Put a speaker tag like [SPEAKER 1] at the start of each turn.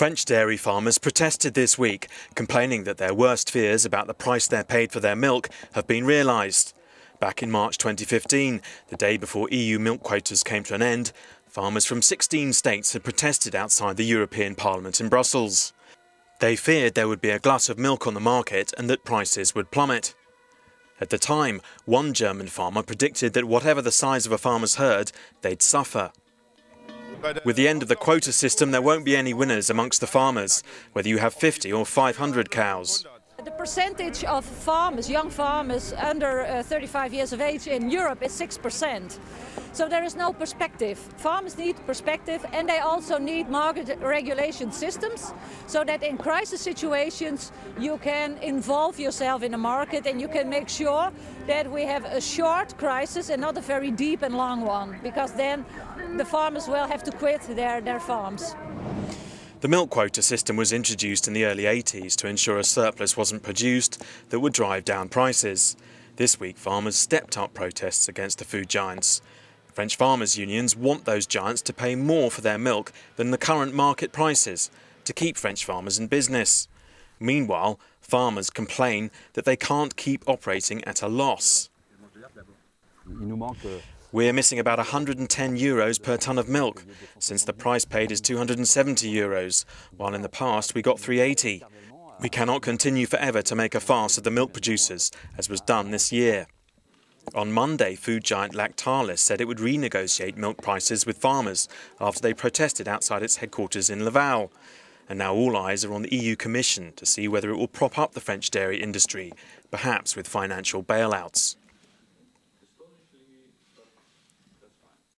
[SPEAKER 1] French dairy farmers protested this week, complaining that their worst fears about the price they're paid for their milk have been realised. Back in March 2015, the day before EU milk quotas came to an end, farmers from 16 states had protested outside the European Parliament in Brussels. They feared there would be a glut of milk on the market and that prices would plummet. At the time, one German farmer predicted that whatever the size of a farmer's herd, they'd suffer. With the end of the quota system, there won't be any winners amongst the farmers, whether you have 50 or 500 cows.
[SPEAKER 2] The percentage of farmers, young farmers under 35 years of age in Europe is 6%. So there is no perspective. Farmers need perspective, and they also need market regulation systems so that in crisis situations you can involve yourself in the market and you can make sure that we have a short crisis and not a very deep and long one, because then the farmers will have to quit their farms.
[SPEAKER 1] The milk quota system was introduced in the early 80s to ensure a surplus wasn't produced that would drive down prices. This week, farmers stepped up protests against the food giants. French farmers' unions want those giants to pay more for their milk than the current market prices to keep French farmers in business. Meanwhile, farmers complain that they can't keep operating at a loss. We're missing about €110 per tonne of milk, since the price paid is €270, while in the past we got €380. We cannot continue forever to make a farce of the milk producers, as was done this year. On Monday, food giant Lactalis said it would renegotiate milk prices with farmers after they protested outside its headquarters in Laval. And now all eyes are on the EU Commission to see whether it will prop up the French dairy industry, perhaps with financial bailouts.